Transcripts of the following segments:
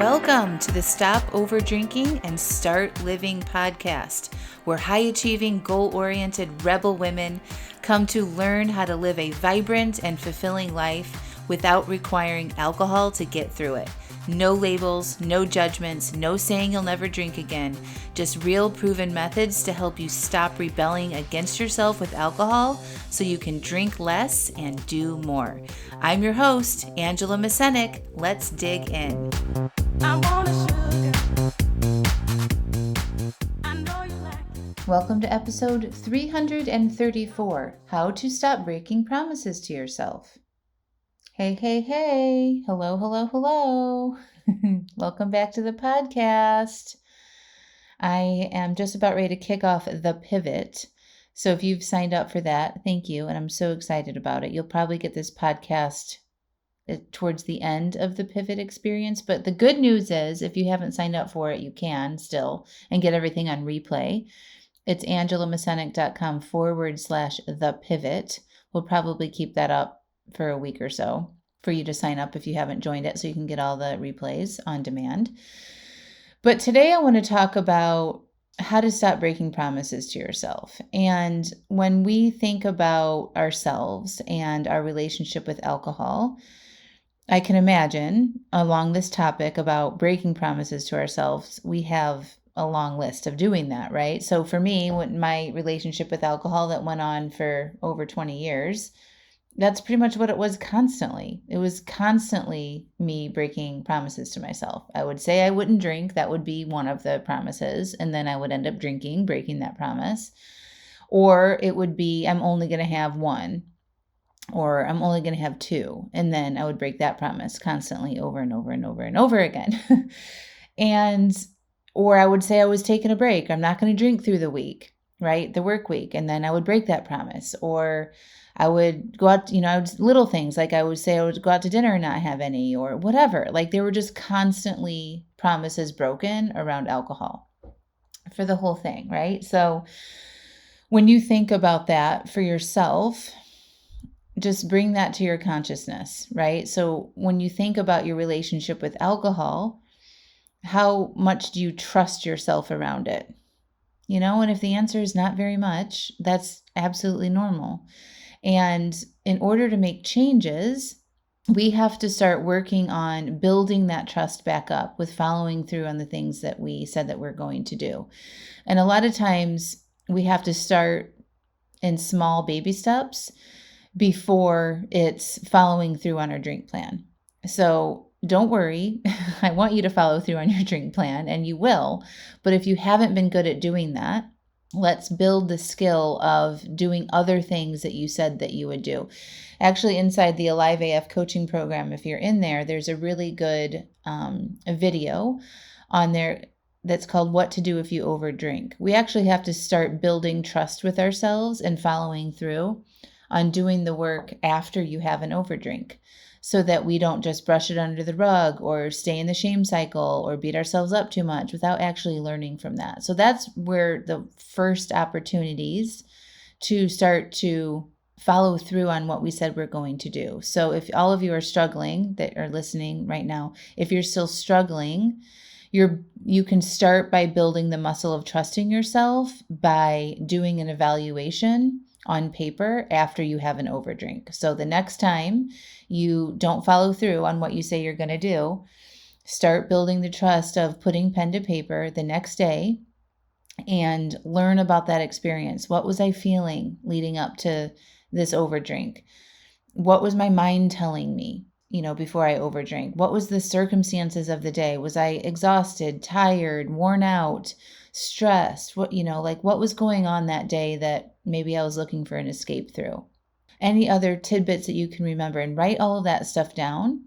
Welcome to the Stop Over Drinking and Start Living podcast, where high-achieving, goal-oriented rebel women come to learn how to live a vibrant and fulfilling life without requiring alcohol to get through it. No labels, no judgments, no saying you'll never drink again. Just real proven methods to help you stop rebelling against yourself with alcohol so you can drink less and do more. I'm your host, Angela Mascenik. Let's dig in. Welcome to episode 334, How to Stop Breaking Promises to Yourself. Hey. Hello. Welcome back to the podcast. I am just about ready to kick off the pivot. So if you've signed up for that, thank you. And I'm so excited about it. You'll probably get this podcast towards the end of the pivot experience. But the good news is if you haven't signed up for it, you can still and get everything on replay. It's angelamascenik.com/the pivot. We'll probably keep that up for a week or so for you to sign up if you haven't joined it so you can get all the replays on demand. But today I want to talk about how to stop breaking promises to yourself. And when we think about ourselves and our relationship with alcohol, I can imagine along this topic about breaking promises to ourselves, we have a long list of doing that, right? So for me, when my relationship with alcohol that went on for over 20 years, that's pretty much what it was constantly. It was constantly me breaking promises to myself. I would say I wouldn't drink. That would be one of the promises. And then I would end up drinking, breaking that promise. Or it would be, I'm only going to have one, or I'm only going to have two. And then I would break that promise constantly over and over again. Or I would say I was taking a break. I'm not going to drink through the week, right? The work week. And then I would break that promise. Or I would go out, little things like I would say I would go out to dinner and not have any or whatever. Like there were just constantly promises broken around alcohol for the whole thing, right? So when you think about that for yourself, just bring that to your consciousness, right? So when you think about your relationship with alcohol, how much do you trust yourself around it? And if the answer is not very much, that's absolutely normal. And in order to make changes, we have to start working on building that trust back up with following through on the things that we said that we're going to do. And a lot of times we have to start in small baby steps before it's following through on our drink plan. So don't worry. I want you to follow through on your drink plan, and you will. But if you haven't been good at doing that, let's build the skill of doing other things that you said that you would do. Actually, inside the Alive AF coaching program, if you're in there, there's a really good video on there that's called What to Do If You Overdrink. We actually have to start building trust with ourselves and following through on doing the work after you have an overdrink, so that we don't just brush it under the rug or stay in the shame cycle or beat ourselves up too much without actually learning from that. So that's where the first opportunities to start to follow through on what we said we're going to do. So if all of you are struggling that are listening right now, if you're still struggling, you can start by building the muscle of trusting yourself by doing an evaluation on paper after you have an overdrink. So the next time you don't follow through on what you say you're going to do, start building the trust of putting pen to paper the next day and learn about that experience. What was I feeling leading up to this overdrink? What was my mind telling me, before I overdrank? What was the circumstances of the day? Was I exhausted, tired, worn out, stressed? What was going on that day that maybe I was looking for an escape through? Any other tidbits that you can remember, and write all of that stuff down.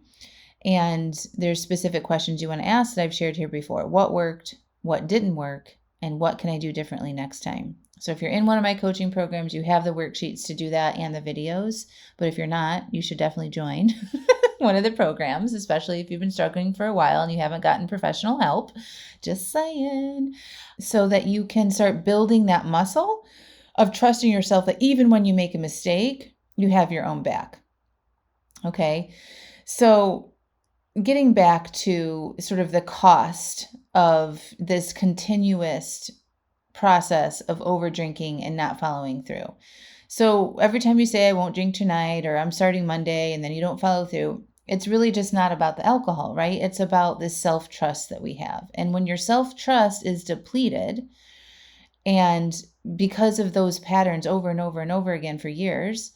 And there's specific questions you want to ask that I've shared here before. What worked? What didn't work? And what can I do differently next time? So if you're in one of my coaching programs, you have the worksheets to do that and the videos. But if you're not, you should definitely join one of the programs, especially if you've been struggling for a while and you haven't gotten professional help. Just saying. So that you can start building that muscle of trusting yourself that even when you make a mistake, you have your own back. Okay. So getting back to sort of the cost of this continuous process of over drinking and not following through. So every time you say, I won't drink tonight, or I'm starting Monday, and then you don't follow through, it's really just not about the alcohol, right? It's about this self-trust that we have. And when your self-trust is depleted, and because of those patterns over and over and over again for years,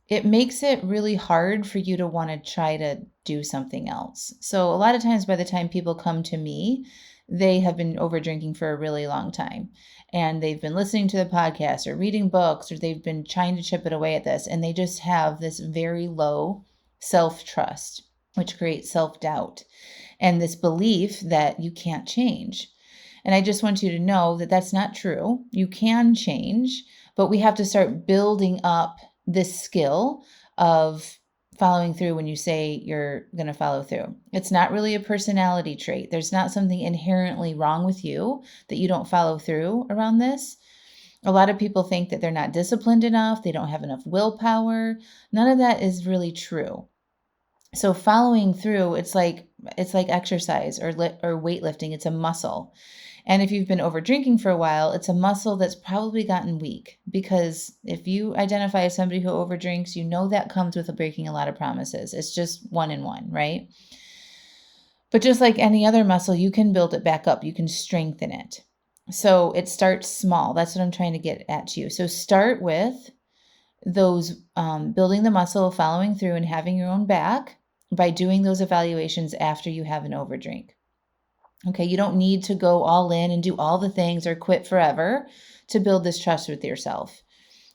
it makes it really hard for you to want to try to do something else. So a lot of times by the time people come to me, they have been over drinking for a really long time, and they've been listening to the podcast or reading books, or they've been trying to chip it away at this, and they just have this very low self-trust, which creates self-doubt and this belief that you can't change. And I just want you to know that that's not true. You can change, but we have to start building up this skill of following through when you say you're going to follow through. It's not really a personality trait. There's not something inherently wrong with you that you don't follow through around this. A lot of people think that they're not disciplined enough, they don't have enough willpower. None of that is really true. So following through, it's like exercise or weightlifting. It's a muscle. And if you've been over drinking for a while, it's a muscle that's probably gotten weak, because if you identify as somebody who over drinks, you know that comes with breaking a lot of promises. It's just one in one, right? But just like any other muscle, you can build it back up. You can strengthen it. So it starts small. That's what I'm trying to get at you. So start with those building the muscle, following through, and having your own back by doing those evaluations after you have an overdrink. Okay, you don't need to go all in and do all the things or quit forever to build this trust with yourself.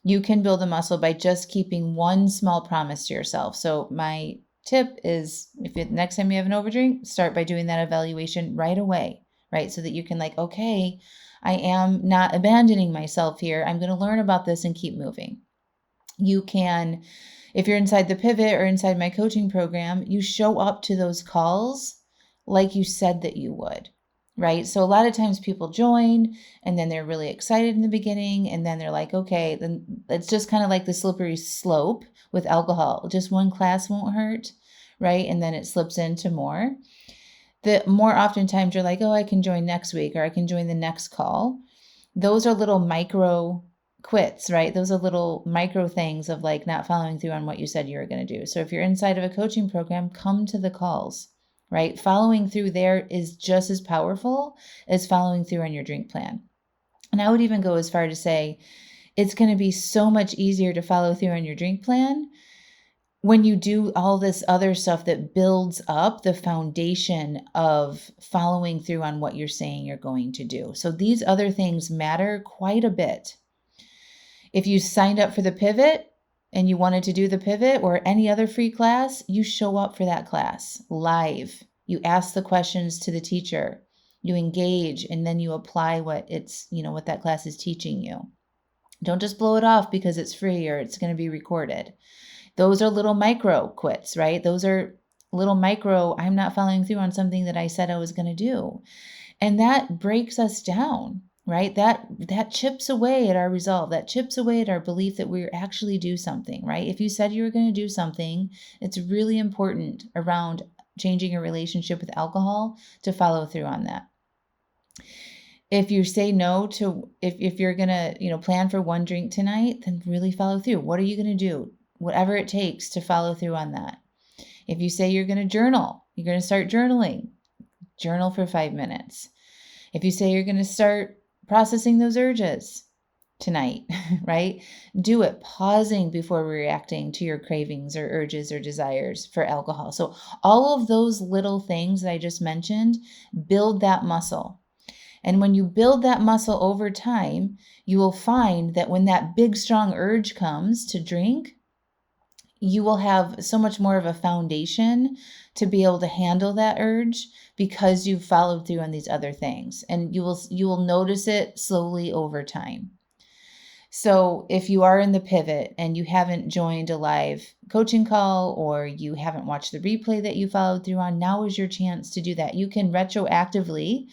You can build a muscle by just keeping one small promise to yourself. So my tip is, next time you have an overdrink, start by doing that evaluation right away, right? So that you can okay, I am not abandoning myself here. I'm going to learn about this and keep moving. You can, if you're inside the pivot or inside my coaching program, you show up to those calls like you said that you would, right? So a lot of times people join and then they're really excited in the beginning, and then they're like, okay, then it's just kind of like the slippery slope with alcohol. Just one class won't hurt, right? And then it slips into more. The more oftentimes you're like, oh, I can join next week, or I can join the next call. Those are little micro quits, right? Those are little micro things of not following through on what you said you were going to do. So if you're inside of a coaching program, come to the calls, right? Following through there is just as powerful as following through on your drink plan. And I would even go as far to say it's going to be so much easier to follow through on your drink plan when you do all this other stuff that builds up the foundation of following through on what you're saying you're going to do. So these other things matter quite a bit. If you signed up for the pivot and you wanted to do the pivot or any other free class, you show up for that class live. You ask the questions to the teacher, you engage, and then you apply what that class is teaching you. Don't just blow it off because it's free or it's going to be recorded. Those are little micro quits, right? Those are little micro, I'm not following through on something that I said I was going to do. And that breaks us down, right? That chips away at our resolve. That chips away at our belief that we actually do something, right? If you said you were going to do something, it's really important around changing your relationship with alcohol to follow through on that. If you say no to, if you're going to, plan for one drink tonight, then really follow through. What are you going to do? Whatever it takes to follow through on that. If you say you're going to journal, you're going to start journaling, journal for 5 minutes. If you say you're going to start processing those urges tonight, right? Do it, pausing before reacting to your cravings or urges or desires for alcohol. So all of those little things that I just mentioned build that muscle. And when you build that muscle over time, you will find that when that big, strong urge comes to drink, you will have so much more of a foundation to be able to handle that urge because you've followed through on these other things. And you will notice it slowly over time. So if you are in the pivot and you haven't joined a live coaching call, or you haven't watched the replay that you followed through on, now is your chance to do that. You can retroactively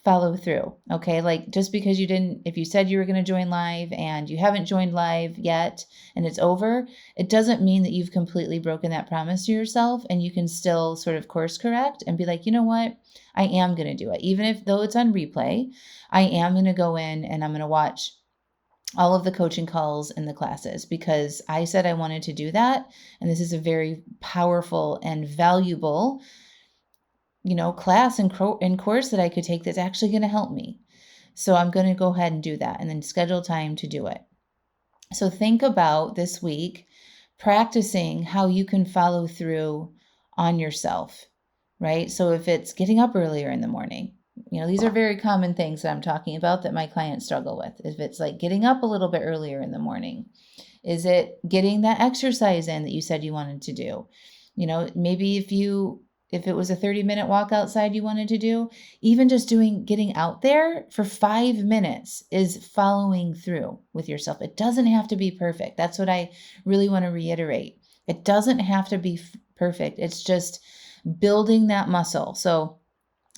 follow through. Okay. Like just because if you said you were going to join live and you haven't joined live yet and it's over, it doesn't mean that you've completely broken that promise to yourself, and you can still sort of course correct and be like, you know what? I am going to do it. Even though it's on replay, I am going to go in and I'm going to watch all of the coaching calls and the classes because I said I wanted to do that. And this is a very powerful and valuable, class and course that I could take that's actually going to help me. So I'm going to go ahead and do that and then schedule time to do it. So think about this week practicing how you can follow through on yourself, right? So if it's getting up earlier in the morning, these are very common things that I'm talking about that my clients struggle with. If it's like getting up a little bit earlier in the morning, is it getting that exercise in that you said you wanted to do? Maybe if it was a 30-minute walk outside you wanted to do, even just getting out there for 5 minutes is following through with yourself. It doesn't have to be perfect. That's what I really want to reiterate. It doesn't have to be perfect. It's just building that muscle. So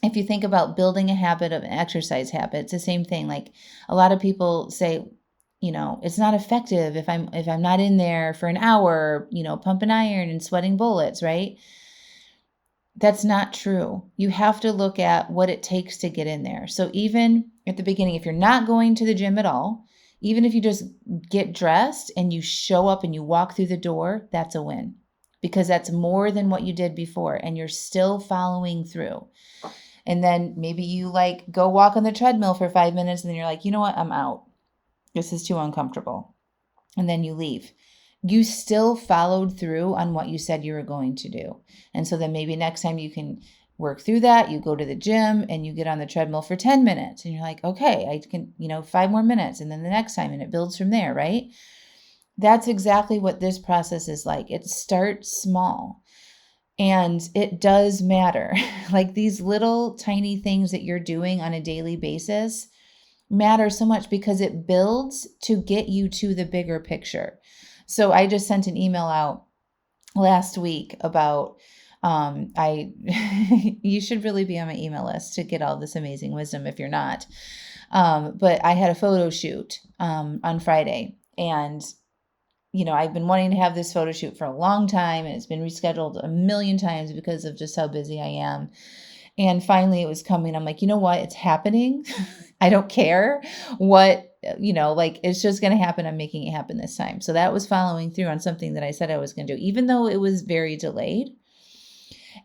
if you think about building a habit of an exercise habit, it's the same thing. Like a lot of people say, it's not effective if I'm not in there for an hour, pumping iron and sweating bullets, right? That's not true. You have to look at what it takes to get in there. So even at the beginning, if you're not going to the gym at all, even if you just get dressed and you show up and you walk through the door, that's a win because that's more than what you did before and you're still following through. And then maybe you go walk on the treadmill for 5 minutes and then you're like, you know what? I'm out. This is too uncomfortable. And then you leave. You still followed through on what you said you were going to do. And so then maybe next time you can work through that. You go to the gym and you get on the treadmill for 10 minutes and you're like, okay, I can, 5 more minutes. And then the next time, and it builds from there, right? That's exactly what this process is like. It starts small. And it does matter. Like these little tiny things that you're doing on a daily basis matter so much because it builds to get you to the bigger picture. So I just sent an email out last week about you should really be on my email list to get all this amazing wisdom if you're not. But I had a photo shoot on Friday, and I've been wanting to have this photo shoot for a long time, and it's been rescheduled a million times because of just how busy I am. And finally it was coming. I'm like, you know what? It's happening. I don't care what, it's just going to happen. I'm making it happen this time. So that was following through on something that I said I was going to do, even though it was very delayed.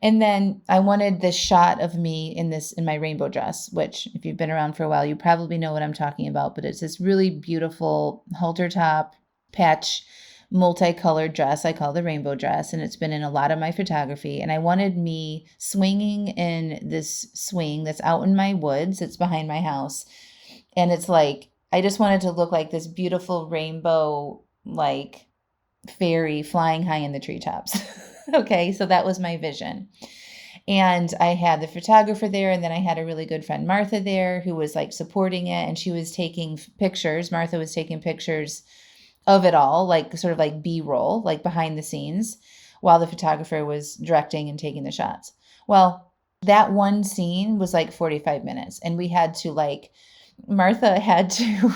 And then I wanted this shot of me in my rainbow dress, which if you've been around for a while, you probably know what I'm talking about, but it's this really beautiful halter top patch multicolored dress I call the rainbow dress, and it's been in a lot of my photography. And I wanted me swinging in this swing that's out in my woods. It's behind my house. And it's like, I just wanted to look like this beautiful rainbow, fairy flying high in the treetops. Okay, so that was my vision. And I had the photographer there, and then I had a really good friend, Martha, there who was supporting it, and she was taking pictures. Martha was taking pictures of it all, sort of like B-roll, behind the scenes, while the photographer was directing and taking the shots. Well, that one scene was 45 minutes, and we had to Martha had to,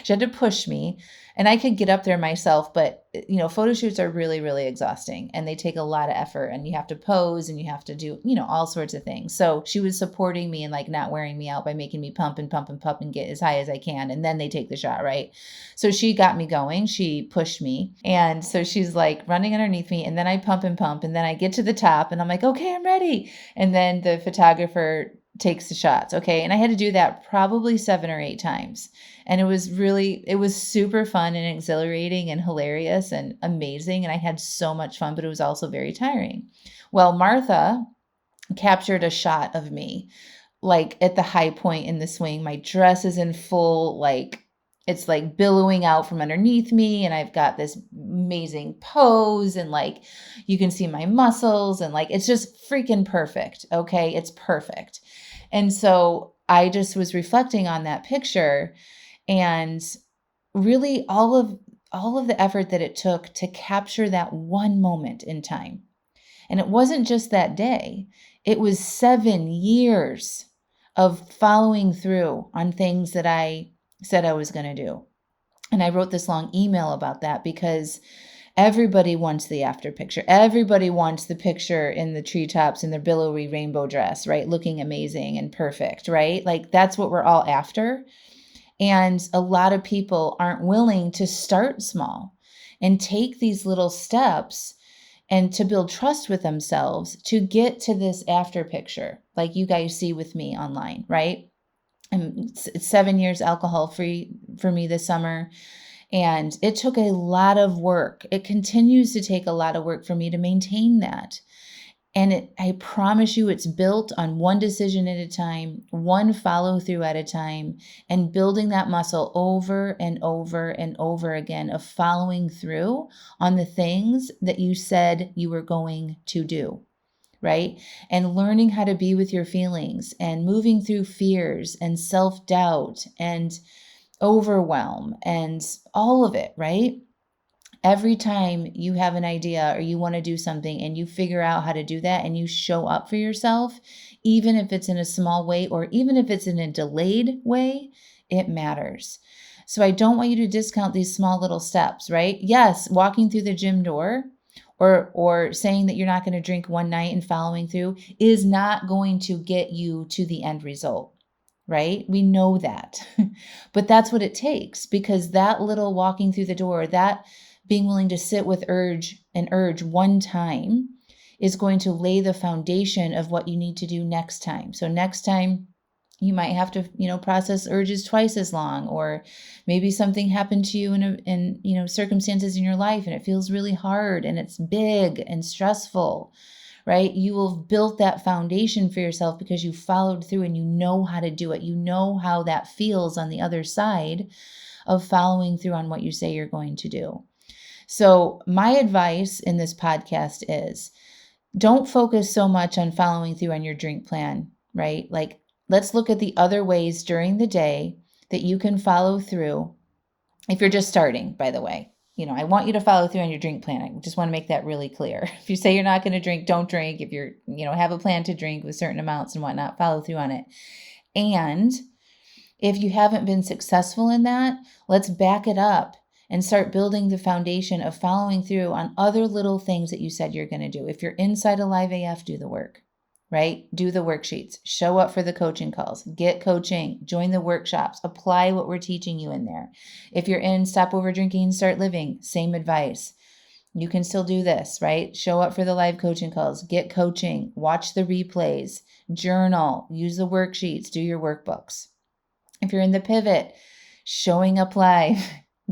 she had to push me, and I could get up there myself, but photo shoots are really, really exhausting, and they take a lot of effort, and you have to pose and you have to do, all sorts of things. So she was supporting me and not wearing me out by making me pump and pump and pump and get as high as I can. And then they take the shot, right? So she got me going. She pushed me. And so she's running underneath me, and then I pump and pump, and then I get to the top and I'm like, okay, I'm ready. And then the photographer takes the shots. Okay. And I had to do that probably 7 or 8 times. And it was super fun and exhilarating and hilarious and amazing. And I had so much fun, but it was also very tiring. Well, Martha captured a shot of me, at the high point in the swing. My dress is in full, it's billowing out from underneath me, and I've got this amazing pose, and you can see my muscles, and it's just freaking perfect. Okay. It's perfect. And so I just was reflecting on that picture and really all of the effort that it took to capture that one moment in time. And it wasn't just that day. It was 7 years of following through on things that I said I was going to do. And I wrote this long email about that because everybody wants the after picture. Everybody wants the picture in the treetops in their billowy rainbow dress, right? Looking amazing and perfect, right? Like that's what we're all after. And a lot of people aren't willing to start small and take these little steps and to build trust with themselves to get to this after picture, like you guys see with me online, right? It's 7 years alcohol free for me this summer. And it took a lot of work. It continues to take a lot of work for me to maintain that. And I promise you, it's built on one decision at a time, one follow through at a time, and building that muscle over and over and over again of following through on the things that you said you were going to do, right? And learning how to be with your feelings and moving through fears and self-doubt and overwhelm and all of it, right? Every time you have an idea or you want to do something and you figure out how to do that and you show up for yourself, even if it's in a small way or even if it's in a delayed way, it matters. So I don't want you to discount these small little steps, right? Yes, walking through the gym door or saying that you're not going to drink one night and following through is not going to get you to the end result, right? We know that. But that's what it takes, because that little walking through the door, that being willing to sit with urge one time is going to lay the foundation of what you need to do next time. So next time you might have to, process urges twice as long, or maybe something happened to you in circumstances in your life and it feels really hard and it's big and stressful, right? You will have built that foundation for yourself because you followed through and you know how to do it. You know how that feels on the other side of following through on what you say you're going to do. So my advice in this podcast is don't focus so much on following through on your drink plan, right? Like, let's look at the other ways during the day that you can follow through. If you're just starting, by the way, I want you to follow through on your drink plan. I just want to make that really clear. If you say you're not going to drink, don't drink. If you're, have a plan to drink with certain amounts and whatnot, follow through on it. And if you haven't been successful in that, let's back it up and start building the foundation of following through on other little things that you said you're going to do. If you're inside Alive AF, do the work, right? Do the worksheets, show up for the coaching calls, get coaching, join the workshops, apply what we're teaching you in there. If you're in Stop Over Drinking, Start Living, same advice. You can still do this, right? Show up for the live coaching calls, get coaching, watch the replays, journal, use the worksheets, do your workbooks. If you're in the pivot, showing up live,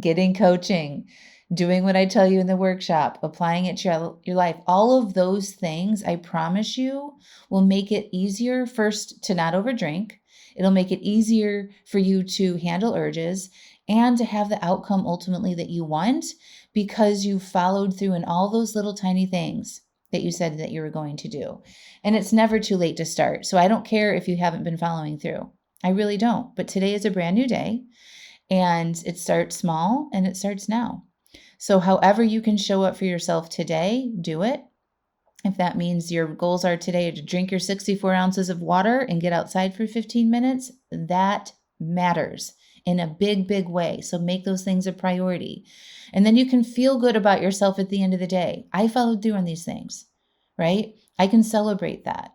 getting coaching, doing what I tell you in the workshop, applying it to your life, all of those things, I promise you, will make it easier first to not overdrink. It'll make it easier for you to handle urges and to have the outcome ultimately that you want, because you followed through in all those little tiny things that you said that you were going to do. And it's never too late to start. So I don't care if you haven't been following through. I really don't. But today is a brand new day. And it starts small and it starts now. So however you can show up for yourself today, do it. If that means your goals are today to drink your 64 ounces of water and get outside for 15 minutes, that matters in a big, big way. So make those things a priority. And then you can feel good about yourself at the end of the day. I followed through on these things, right? I can celebrate that.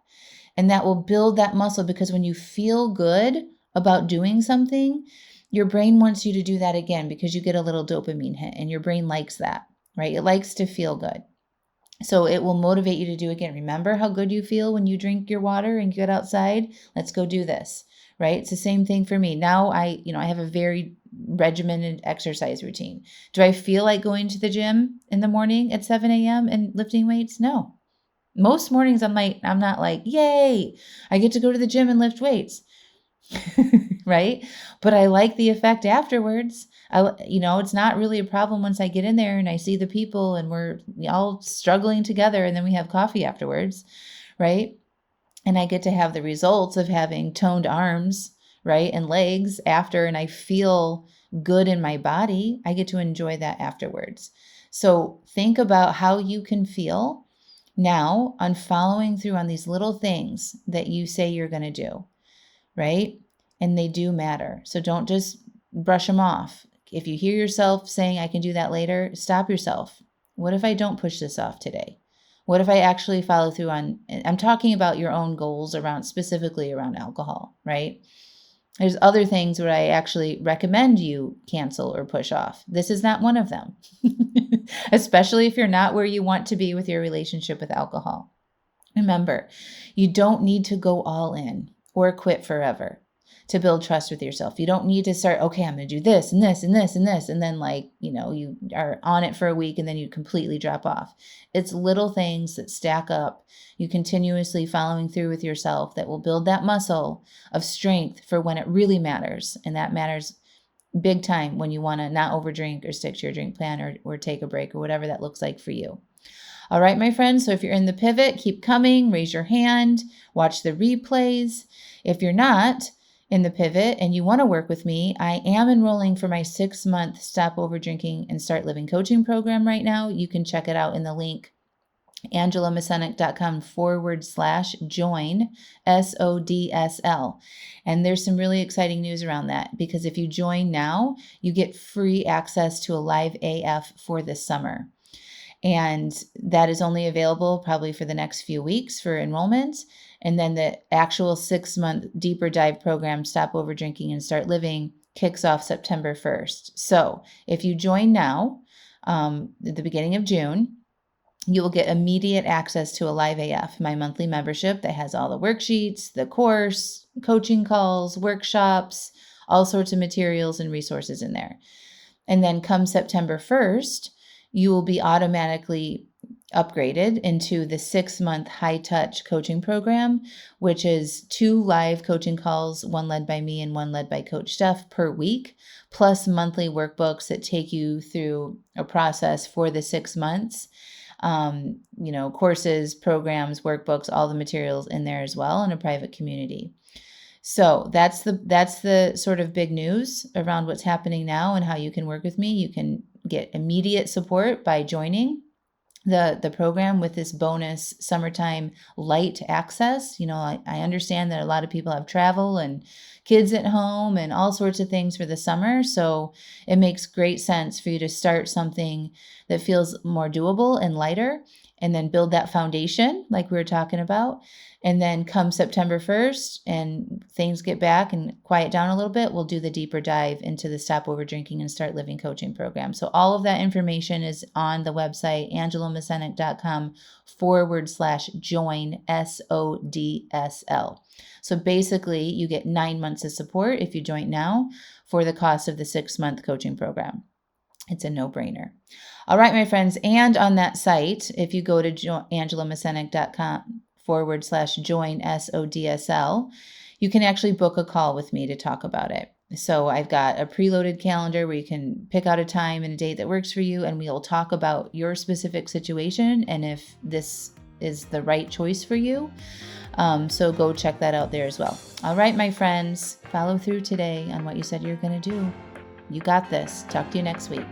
And that will build that muscle, because when you feel good about doing something, your brain wants you to do that again because you get a little dopamine hit and your brain likes that, right? It likes to feel good. So it will motivate you to do again. Remember how good you feel when you drink your water and get outside? Let's go do this, right? It's the same thing for me. Now I have a very regimented exercise routine. Do I feel like going to the gym in the morning at 7 a.m. and lifting weights? No. Most mornings I'm not like, yay, I get to go to the gym and lift weights. Right? But I like the effect afterwards. It's not really a problem once I get in there and I see the people and we're all struggling together and then we have coffee afterwards, right? And I get to have the results of having toned arms, right? And legs after, and I feel good in my body. I get to enjoy that afterwards. So think about how you can feel now on following through on these little things that you say you're going to do. right? And they do matter. So don't just brush them off. If you hear yourself saying, I can do that later, stop yourself. What if I don't push this off today? What if I actually follow through on, I'm talking about your own goals around, specifically around alcohol, right? There's other things where I actually recommend you cancel or push off. This is not one of them, especially if you're not where you want to be with your relationship with alcohol. Remember, you don't need to go all in or quit forever to build trust with yourself. You don't need to start, okay, I'm going to do this and this and this and this. And then you are on it for a week and then you completely drop off. It's little things that stack up. You continuously following through with yourself that will build that muscle of strength for when it really matters. And that matters big time when you want to not overdrink or stick to your drink plan or take a break or whatever that looks like for you. All right, my friends. So if you're in the pivot, keep coming, raise your hand, watch the replays. If you're not in the pivot and you want to work with me, I am enrolling for my 6-month Stop Over Drinking and Start Living coaching program right now. You can check it out in the link AngelaMascenik.com/join SODSL. And there's some really exciting news around that because if you join now, you get free access to a live AF for this summer. And that is only available probably for the next few weeks for enrollment. And then the actual 6-month deeper dive program, Stop Over Drinking and Start Living, kicks off September 1st. So if you join now, at the beginning of June, you will get immediate access to a live AF, my monthly membership that has all the worksheets, the course, coaching calls, workshops, all sorts of materials and resources in there. And then come September 1st, you will be automatically upgraded into the 6-month high touch coaching program, which is 2 live coaching calls, one led by me and one led by Coach Steph per week, plus monthly workbooks that take you through a process for the 6 months. Courses, programs, workbooks, all the materials in there as well in a private community. So that's the sort of big news around what's happening now and how you can work with me. You can get immediate support by joining the program with this bonus summertime light access. I understand that a lot of people have travel and kids at home and all sorts of things for the summer. So it makes great sense for you to start something that feels more doable and lighter and then build that foundation like we were talking about. And then come September 1st and things get back and quiet down a little bit, we'll do the deeper dive into the Stop Over Drinking and Start Living coaching program. So all of that information is on the website, AngelaMascenik.com/join SODSL. So basically you get 9 months of support if you join now for the cost of the 6-month coaching program. It's a no-brainer. All right, my friends. And on that site, if you go to AngelaMascenik.com/join SODSL, you can actually book a call with me to talk about it. So I've got a preloaded calendar where you can pick out a time and a date that works for you, and we'll talk about your specific situation and if this is the right choice for you. So go check that out there as well. All right, my friends, follow through today on what you said you're going to do. You got this. Talk to you next week.